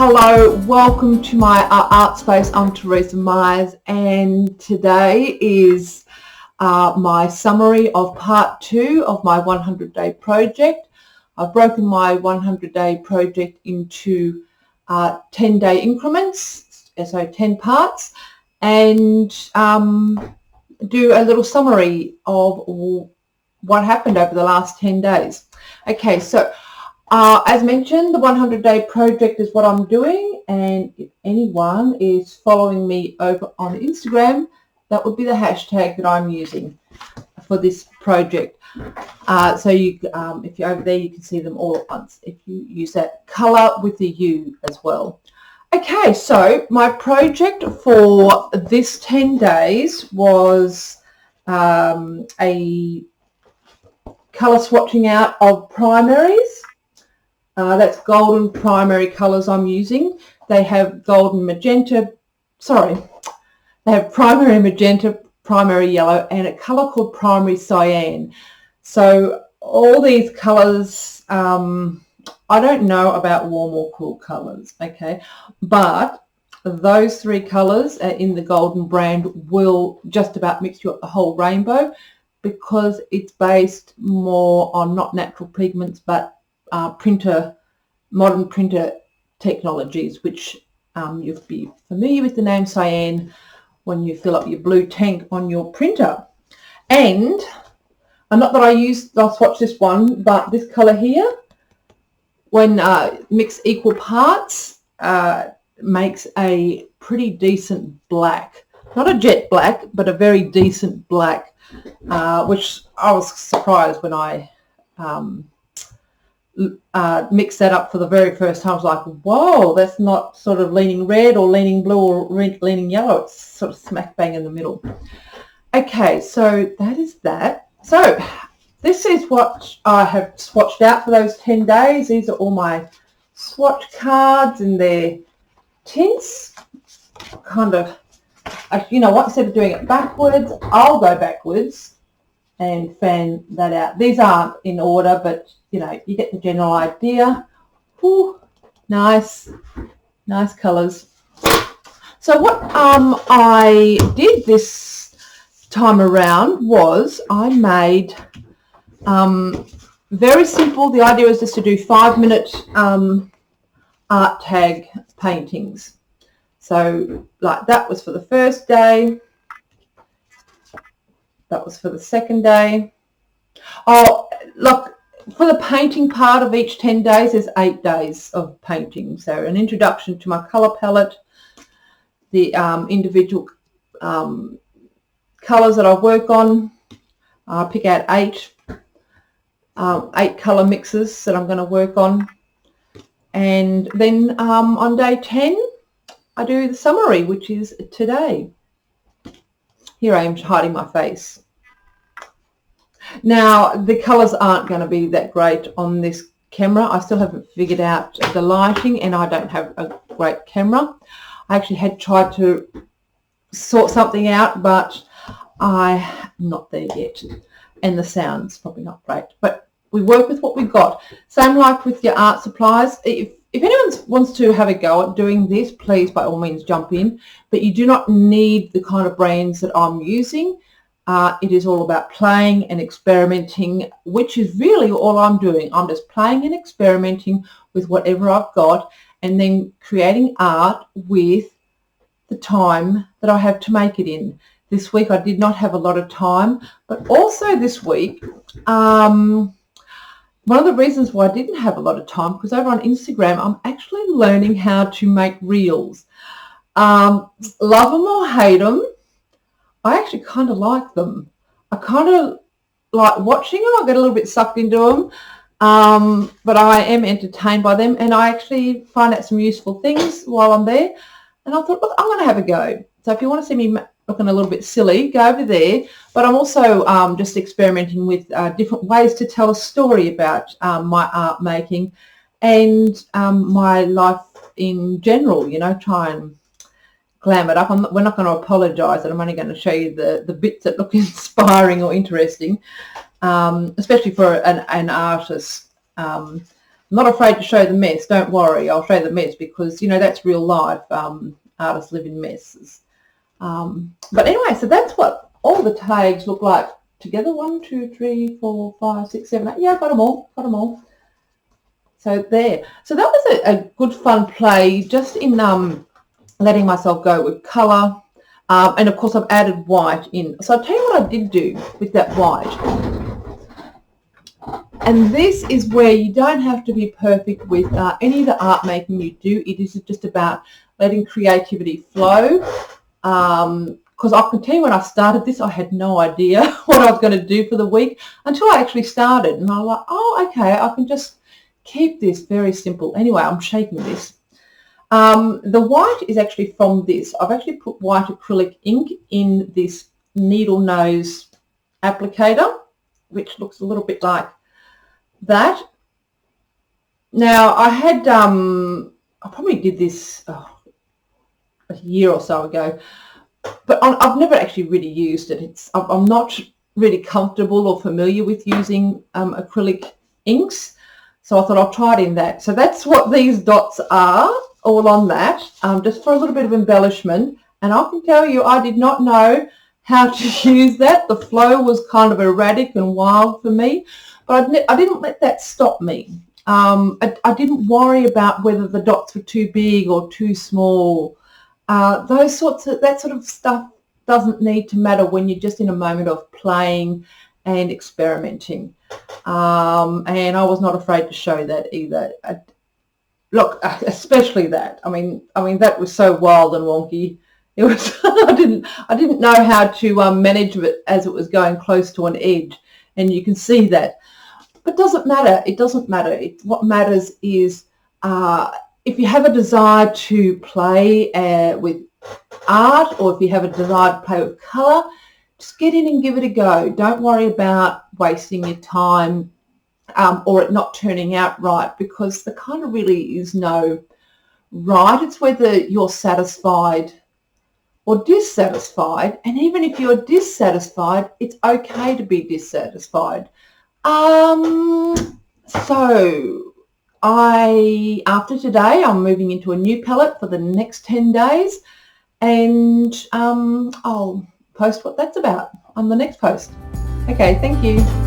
Hello, welcome to my art space. I'm Teresa Myers, and today is my summary of part 2 of my 100-day project. I've broken my 100-day project into 10-day increments, so 10 parts, and do a little summary of what happened over the last 10 days. Okay, so as mentioned, the 100-day project is what I'm doing, and if anyone is following me over on Instagram, that would be the hashtag that I'm using for this project. So you, if you're over there, you can see them all at once if you use that color with the U as well. Okay, so my project for this 10 days was a color swatching out of primaries. That's Golden Primary Colors I'm using. They have Golden Magenta, they have Primary Magenta, Primary Yellow, and a color called Primary Cyan. So all these colors, I don't know about warm or cool colors, okay, but those three colors in the Golden brand will just about mix you up the whole rainbow, because it's based more on not natural pigments but modern printer technologies, which you'll be familiar with the name cyan when you fill up your blue tank on your printer. And not that I'll swatch this one, but this color here, when mixed equal parts, makes a pretty decent black. Not a jet black, but a very decent black, which I was surprised when I mix that up for the very first time. I was like, whoa, that's not sort of leaning red or leaning blue or leaning yellow. It's sort of smack bang in the middle. Okay, so that is that. So this is what I have swatched out for those 10 days. These are all my swatch cards and their tints. Kind of, you know what, instead of doing it backwards, I'll go backwards and fan that out. These aren't in order, but you know, you get the general idea. Ooh, nice colors. So what I did this time around was I made very simple. The idea was just to do 5-minute art tag paintings. So like that was for the first day. That was for the second day. Oh, look, for the painting part of each 10 days, there's 8 days of painting. So an introduction to my colour palette, the individual colours that I work on. I pick out 8 colour mixes that I'm going to work on. And then on day 10, I do the summary, which is today. Here I am hiding my face. Now, the colours aren't going to be that great on this camera. I still haven't figured out the lighting, and I don't have a great camera. I actually had tried to sort something out, but I'm not there yet. And the sound's probably not great. But we work with what we've got. Same like with your art supplies. If anyone wants to have a go at doing this, please, by all means, jump in. But you do not need the kind of brands that I'm using. It is all about playing and experimenting, which is really all I'm doing. I'm just playing and experimenting with whatever I've got, and then creating art with the time that I have to make it in. This week I did not have a lot of time, but also this week, one of the reasons why I didn't have a lot of time, because over on Instagram I'm actually learning how to make reels. Love them or hate them, I actually kind of like them. I kind of like watching them. I get a little bit sucked into them, but I am entertained by them, and I actually find out some useful things while I'm there. And I thought, look, I'm going to have a go. So if you want to see me looking a little bit silly, go over there. But I'm also just experimenting with different ways to tell a story about my art making and my life in general, you know, try and glam it up. We're not going to apologise, and I'm only going to show you the bits that look inspiring or interesting, especially for an artist not afraid to show the mess. Don't worry, I'll show the mess because, you know, that's real life. Artists live in messes. But anyway, so that's what all the tags look like together. 1, 2, 3, 4, 5, 6, 7, 8. Yeah, got them all. So there. So that was a good fun play, just in letting myself go with colour. And of course I've added white in. So I'll tell you what I did do with that white. And this is where you don't have to be perfect with any of the art making you do. It is just about letting creativity flow. Because I can tell you, when I started this, I had no idea what I was going to do for the week until I actually started. And I was like, oh, okay, I can just keep this very simple. Anyway, I'm shaking this. The white is actually from this. I've actually put white acrylic ink in this needle nose applicator, which looks a little bit like that. Now, I had, I probably did this a year or so ago, but I've never actually really used it. I'm not really comfortable or familiar with using acrylic inks, so I thought I'll try it in that. So that's what these dots are, all on that, just for a little bit of embellishment. And I can tell you, I did not know how to use that. The flow was kind of erratic and wild for me, but I didn't let that stop me. I didn't worry about whether the dots were too big or too small. That sort of stuff doesn't need to matter when you're just in a moment of playing and experimenting. And I was not afraid to show that either. Look, especially that. I mean that was so wild and wonky. It was. I didn't know how to manage it as it was going close to an edge, and you can see that. But it doesn't matter. It doesn't matter. What matters is if you have a desire to play with art, or if you have a desire to play with colour, just get in and give it a go. Don't worry about wasting your time or it not turning out right, because there kind of really is no right. It's whether you're satisfied or dissatisfied, and even if you're dissatisfied, it's okay to be dissatisfied. So after today, I'm moving into a new palette for the next 10 days, and I'll post what that's about on the next post. Okay, thank you.